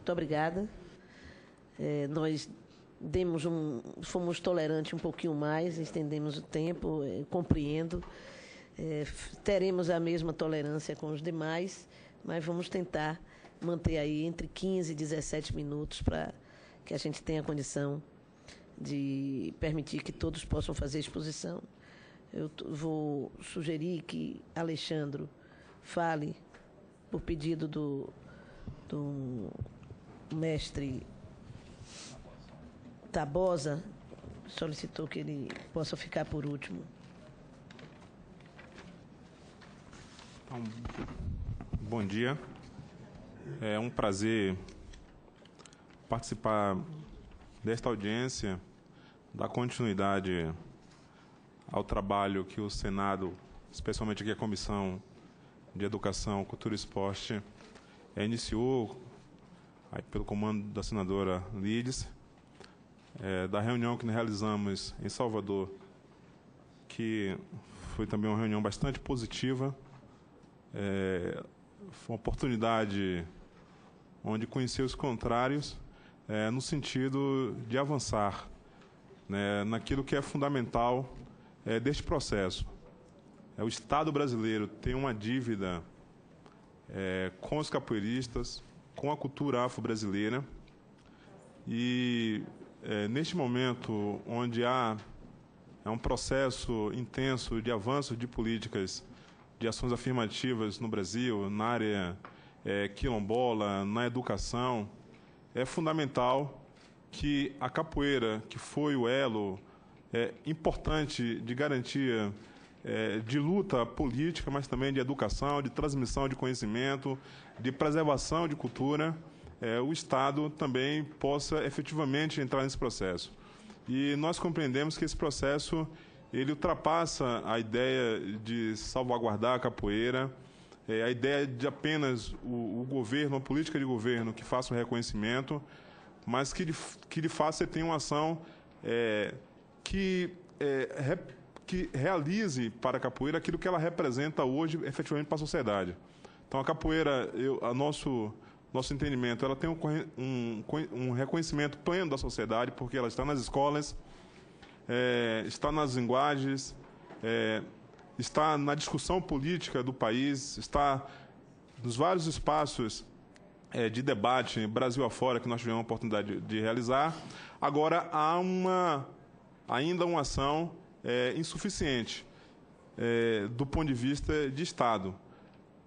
Muito obrigada. Nós fomos tolerantes um pouquinho mais, estendemos o tempo, compreendo. Teremos a mesma tolerância com os demais, mas vamos tentar manter aí entre 15 e 17 minutos para que a gente tenha condição de permitir que todos possam fazer exposição. Eu vou sugerir que Alexandro fale, por pedido do mestre Tabosa, solicitou que ele possa ficar por último. Então, bom dia. É um prazer participar desta audiência, dar continuidade ao trabalho que o Senado, especialmente aqui a Comissão de Educação, Cultura e Esporte, iniciou aí pelo comando da senadora Lides, da reunião que nós realizamos em Salvador, que foi também uma reunião bastante positiva. Foi uma oportunidade onde conheci os contrários, no sentido de avançar, né, naquilo que é fundamental deste processo. O Estado brasileiro tem uma dívida com os capoeiristas, com a cultura afro-brasileira, e neste momento onde há um processo intenso de avanço de políticas de ações afirmativas no Brasil, na área quilombola, na educação, é fundamental que a capoeira, que foi o elo importante de garantia de luta política, mas também de educação, de transmissão de conhecimento, de preservação de cultura, o Estado também possa efetivamente entrar nesse processo. E nós compreendemos que esse processo ele ultrapassa a ideia de salvaguardar a capoeira, a ideia de apenas o governo, a política de governo que faça o reconhecimento, mas que de fato você tenha uma ação que realize para a capoeira aquilo que ela representa hoje efetivamente para a sociedade. Então a capoeira, nosso entendimento, ela tem um reconhecimento pleno da sociedade, porque ela está nas escolas, está nas linguagens, está na discussão política do país, está nos vários espaços de debate, Brasil afora, que nós tivemos a oportunidade de realizar. Agora, há ainda uma ação insuficiente do ponto de vista de Estado.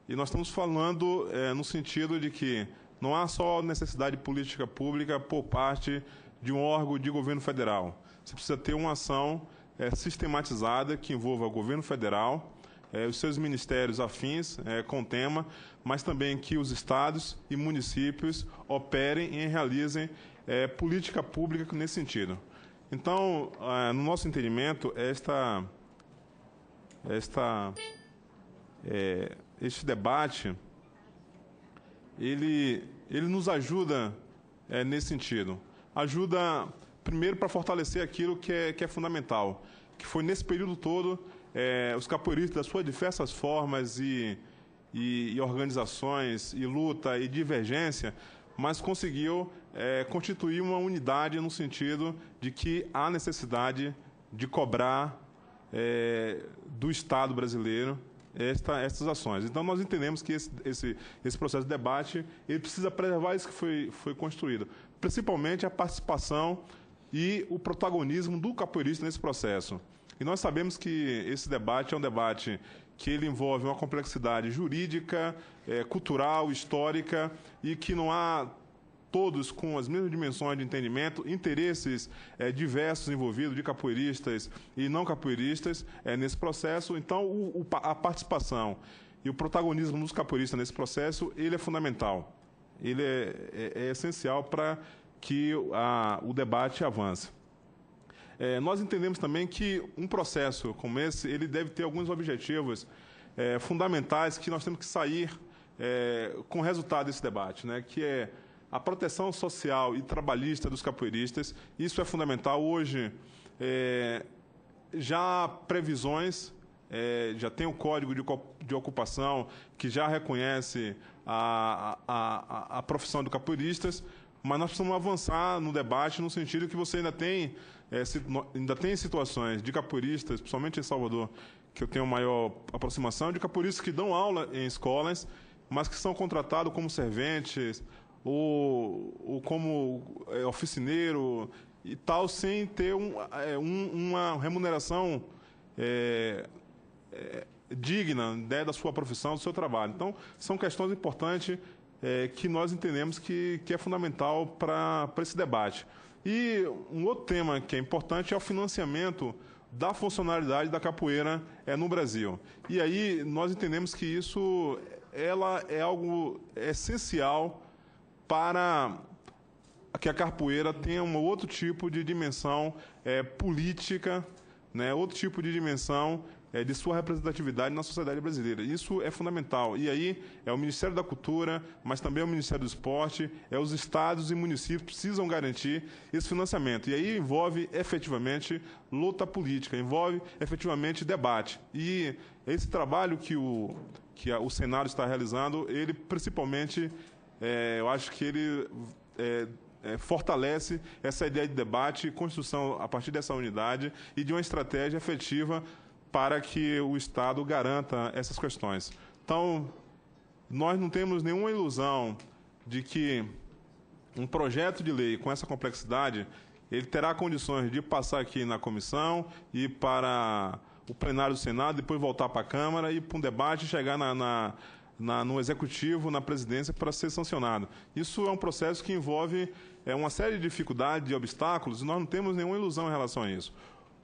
E nós estamos falando no sentido de que não há só necessidade de política pública por parte de um órgão de governo federal. Você precisa ter uma ação sistematizada que envolva o governo federal, os seus ministérios afins com o tema, mas também que os estados e municípios operem e realizem política pública nesse sentido. Então, no nosso entendimento, este debate ele nos ajuda nesse sentido. Ajuda, primeiro, para fortalecer aquilo que é fundamental, que foi nesse período todo os capoeiristas, das suas diversas formas e organizações, e luta e divergência, mas conseguiu constituir uma unidade no sentido de que há necessidade de cobrar do Estado brasileiro essas ações. Então, nós entendemos que esse processo de debate ele precisa preservar isso que foi construído, principalmente a participação e o protagonismo do capoeirista nesse processo. E nós sabemos que esse debate é um debate que ele envolve uma complexidade jurídica, cultural, histórica, e que não há todos com as mesmas dimensões de entendimento, interesses diversos envolvidos, de capoeiristas e não capoeiristas, nesse processo. Então, a participação e o protagonismo dos capoeiristas nesse processo, ele é fundamental. Ele é essencial para que o debate avance. Nós entendemos também que um processo como esse, ele deve ter alguns objetivos fundamentais que nós temos que sair com o resultado desse debate, né, que é a proteção social e trabalhista dos capoeiristas. Isso é fundamental. Hoje, já há previsões já tem o código de ocupação, que já reconhece a profissão de capoeiristas, mas nós precisamos avançar no debate no sentido que você ainda tem situações de capoeiristas, principalmente em Salvador, que eu tenho maior aproximação, de capoeiristas que dão aula em escolas, mas que são contratados como serventes ou como oficineiro e tal, sem ter uma remuneração digna, né, da sua profissão, do seu trabalho. Então, são questões importantes que nós entendemos que é fundamental para esse debate. E um outro tema que é importante é o financiamento da funcionalidade da capoeira no Brasil. E aí nós entendemos que isso ela é algo essencial para que a capoeira tenha um outro tipo de dimensão política, né, outro tipo de dimensão de sua representatividade na sociedade brasileira. Isso é fundamental. E aí é o Ministério da Cultura, mas também é o Ministério do Esporte, os estados e municípios precisam garantir esse financiamento. E aí envolve efetivamente luta política, envolve efetivamente debate. E esse trabalho que o Senado está realizando, ele principalmente, eu acho que ele fortalece essa ideia de debate e construção a partir dessa unidade e de uma estratégia efetiva para que o Estado garanta essas questões. Então, nós não temos nenhuma ilusão de que um projeto de lei com essa complexidade, ele terá condições de passar aqui na comissão e para o plenário do Senado, depois voltar para a Câmara e para um debate e chegar no Executivo, na presidência, para ser sancionado. Isso é um processo que envolve uma série de dificuldades, de obstáculos, e nós não temos nenhuma ilusão em relação a isso.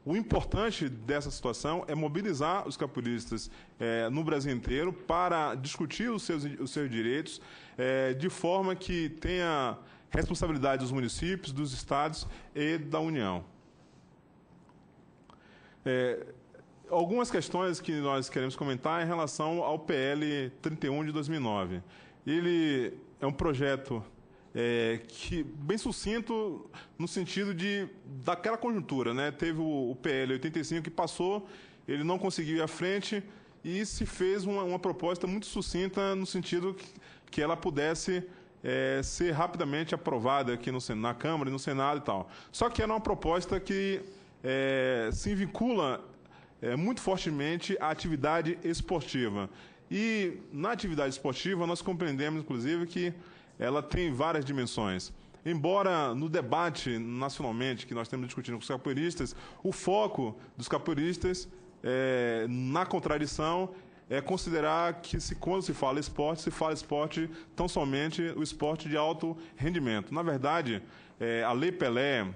O importante dessa situação é mobilizar os capoeiristas no Brasil inteiro para discutir os seus direitos de forma que tenha responsabilidade dos municípios, dos estados e da União. Algumas questões que nós queremos comentar em relação ao PL 31 de 2009. Ele é um projeto que bem sucinto no sentido daquela conjuntura, né? Teve o PL 85 que passou, ele não conseguiu ir à frente e se fez uma proposta muito sucinta no sentido que ela pudesse ser rapidamente aprovada aqui na Câmara e no Senado e tal. Só que era uma proposta que se vincula muito fortemente à atividade esportiva. E na atividade esportiva nós compreendemos, inclusive, que ela tem várias dimensões. Embora no debate nacionalmente que nós temos discutindo com os capoeiristas, o foco dos capoeiristas na contradição é considerar que quando se fala esporte tão somente o esporte de alto rendimento. Na verdade, a Lei Pelé,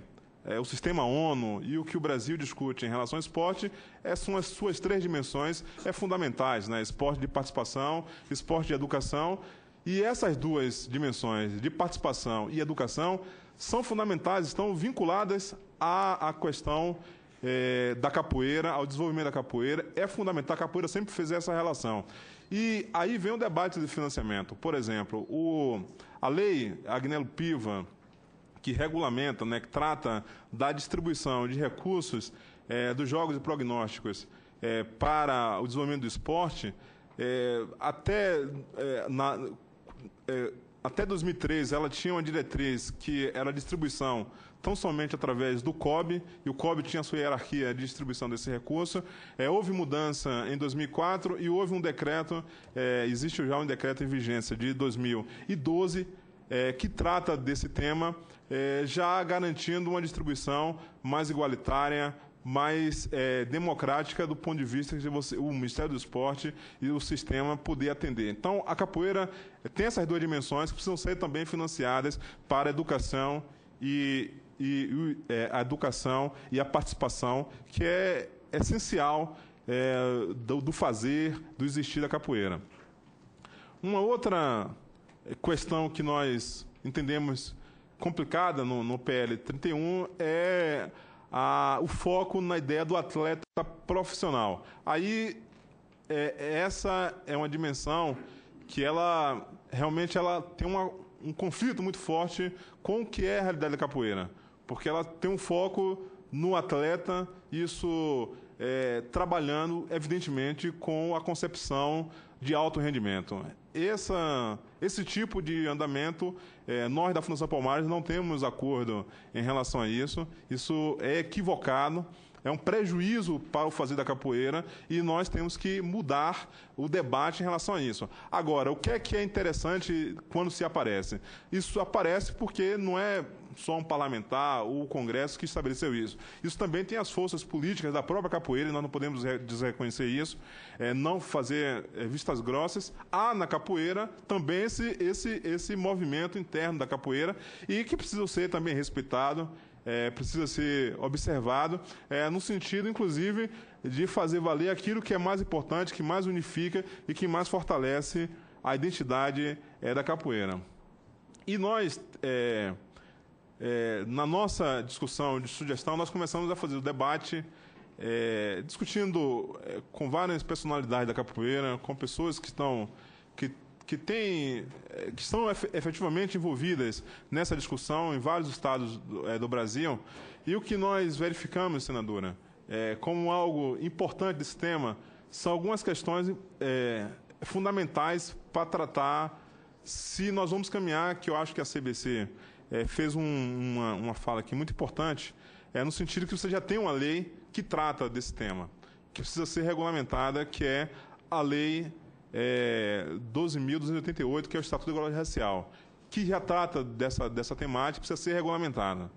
o sistema ONU e o que o Brasil discute em relação ao esporte são as suas três dimensões fundamentais, né? Esporte de participação, esporte de educação. E essas duas dimensões, de participação e educação, são fundamentais, estão vinculadas à questão da capoeira, ao desenvolvimento da capoeira. É fundamental, a capoeira sempre fez essa relação. E aí vem o debate de financiamento. Por exemplo, a lei Agnello Piva, que regulamenta, né, que trata da distribuição de recursos dos jogos e prognósticos para o desenvolvimento do esporte, até 2013, ela tinha uma diretriz que era a distribuição tão somente através do COB, e o COB tinha a sua hierarquia de distribuição desse recurso. Houve mudança em 2004 e houve um decreto, existe já um decreto em vigência de 2012, que trata desse tema, já garantindo uma distribuição mais igualitária, mais democrática do ponto de vista de o Ministério do Esporte e o sistema poder atender. Então, a capoeira tem essas duas dimensões que precisam ser também financiadas para a educação a educação e a participação, que é essencial do fazer, do existir da capoeira. Uma outra questão que nós entendemos complicada no PL 31 é o foco na ideia do atleta profissional. Aí, essa é uma dimensão que ela realmente tem um conflito muito forte com o que é a realidade da capoeira, porque ela tem um foco no atleta, isso trabalhando, evidentemente, com a concepção de alto rendimento. Esse tipo de andamento, nós da Fundação Palmares não temos acordo em relação a isso. Isso é equivocado, é um prejuízo para o fazer da capoeira e nós temos que mudar o debate em relação a isso. Agora, o que é interessante quando se aparece? Isso aparece porque não é só um parlamentar ou o Congresso que estabeleceu isso. Isso também tem as forças políticas da própria capoeira, e nós não podemos desreconhecer isso, não fazer vistas grossas. Há na capoeira também esse movimento interno da capoeira e que precisa ser também respeitado, precisa ser observado, no sentido, inclusive, de fazer valer aquilo que é mais importante, que mais unifica e que mais fortalece a identidade da capoeira. E nós, na nossa discussão de sugestão, nós começamos a fazer o debate, discutindo com várias personalidades da capoeira, com pessoas que estão efetivamente envolvidas nessa discussão em vários estados do Brasil. E o que nós verificamos, senadora, como algo importante desse tema, são algumas questões fundamentais para tratar se nós vamos caminhar, que eu acho que a CBC fez uma fala aqui muito importante, no sentido que você já tem uma lei que trata desse tema, que precisa ser regulamentada, que é a lei 12.288, que é o Estatuto da Igualdade Racial, que já trata dessa temática, precisa ser regulamentada.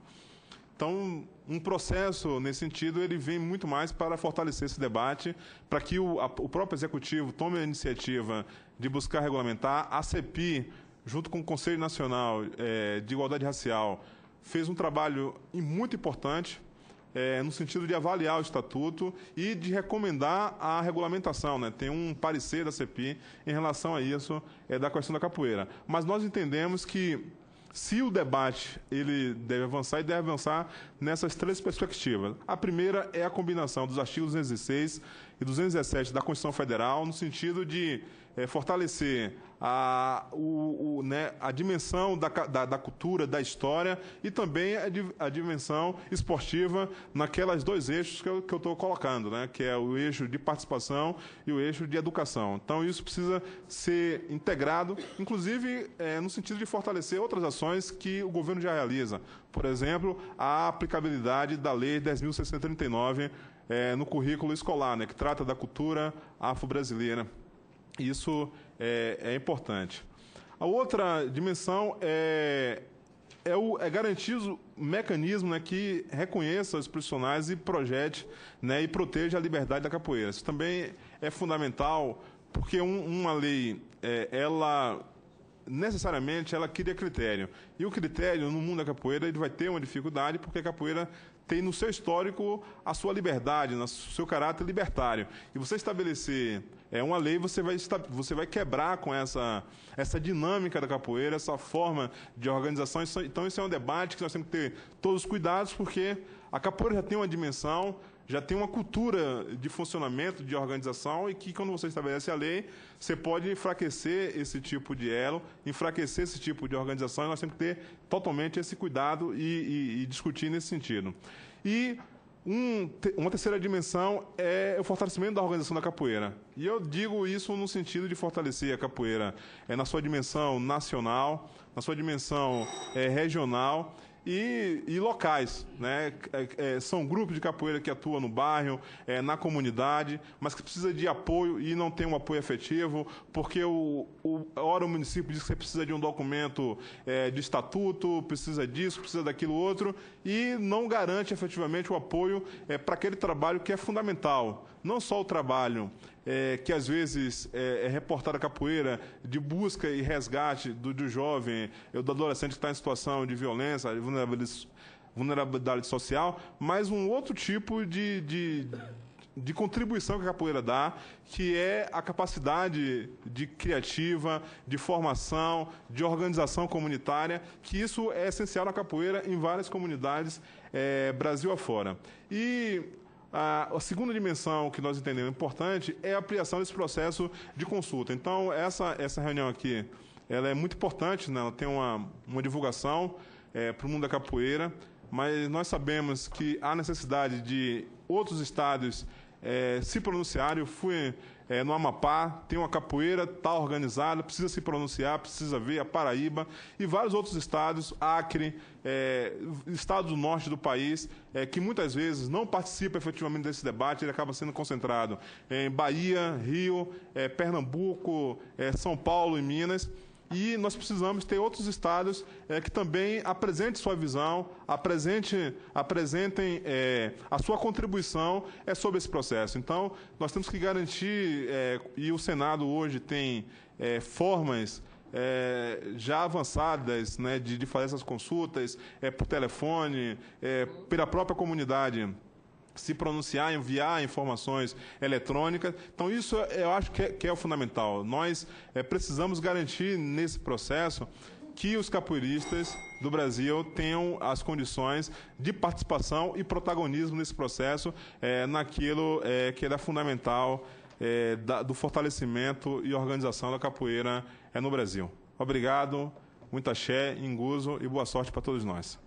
Então, um processo nesse sentido, ele vem muito mais para fortalecer esse debate, para que o próprio Executivo tome a iniciativa de buscar regulamentar. A CEPI, junto com o Conselho Nacional de Igualdade Racial, fez um trabalho muito importante, no sentido de avaliar o Estatuto e de recomendar a regulamentação, né? Tem um parecer da CEPI em relação a isso, da questão da capoeira. Mas nós entendemos que, se o debate ele deve avançar nessas três perspectivas. A primeira é a combinação dos artigos 216 e 217 da Constituição Federal, no sentido de fortalecer a dimensão da cultura, da história e também a dimensão esportiva naquelas dois eixos que eu estou colocando, né, que é o eixo de participação e o eixo de educação. Então, isso precisa ser integrado, inclusive no sentido de fortalecer outras ações que o governo já realiza. Por exemplo, a aplicabilidade da Lei 10.639 no currículo escolar, né, que trata da cultura afro-brasileira. Isso é importante. A outra dimensão é garantir o mecanismo, né, que reconheça os profissionais e projete, né, e proteja a liberdade da capoeira. Isso também é fundamental, porque uma lei, necessariamente, ela cria critério. E o critério, no mundo da capoeira, ele vai ter uma dificuldade, porque a capoeira tem no seu histórico a sua liberdade, no seu caráter libertário. E você estabelecer uma lei, você vai quebrar com essa dinâmica da capoeira, essa forma de organização. Então, isso é um debate que nós temos que ter todos os cuidados, porque a capoeira já tem uma dimensão, já tem uma cultura de funcionamento, de organização, e que, quando você estabelece a lei, você pode enfraquecer esse tipo de elo, enfraquecer esse tipo de organização, e nós temos que ter totalmente esse cuidado e discutir nesse sentido. E uma terceira dimensão é o fortalecimento da organização da capoeira. E eu digo isso no sentido de fortalecer a capoeira na sua dimensão nacional, na sua dimensão regional, e locais, né? São grupos de capoeira que atuam no bairro, na comunidade, mas que precisa de apoio e não tem um apoio efetivo, porque ora o município diz que você precisa de um documento de estatuto, precisa disso, precisa daquilo outro, e não garante efetivamente o apoio para aquele trabalho que é fundamental. Não só o trabalho que às vezes é reportar a capoeira de busca e resgate do jovem, do adolescente que está em situação de violência, de vulnerabilidade social, mas um outro tipo de contribuição que a capoeira dá, que é a capacidade de criativa, de formação, de organização comunitária, que isso é essencial na capoeira em várias comunidades Brasil afora. E a segunda dimensão que nós entendemos importante é a ampliação desse processo de consulta. Então, essa reunião aqui, ela é muito importante, né? Ela tem uma divulgação para o mundo da capoeira, mas nós sabemos que há necessidade de outros estados se pronunciarem. Eu fui no Amapá, tem uma capoeira, está organizada, precisa se pronunciar, precisa ver a Paraíba e vários outros estados, Acre, estados do norte do país, que muitas vezes não participam efetivamente desse debate, ele acaba sendo concentrado em Bahia, Rio, Pernambuco, São Paulo e Minas. E nós precisamos ter outros estados que também apresentem sua visão, apresentem a sua contribuição sobre esse processo. Então, nós temos que garantir, e o Senado hoje tem formas já avançadas, né, de fazer essas consultas por telefone, pela própria comunidade, se pronunciar, enviar informações eletrônicas. Então, isso eu acho que é o fundamental. Nós precisamos garantir nesse processo que os capoeiristas do Brasil tenham as condições de participação e protagonismo nesse processo, naquilo que é fundamental do fortalecimento e organização da capoeira no Brasil. Obrigado, muito axé, enguzo e boa sorte para todos nós.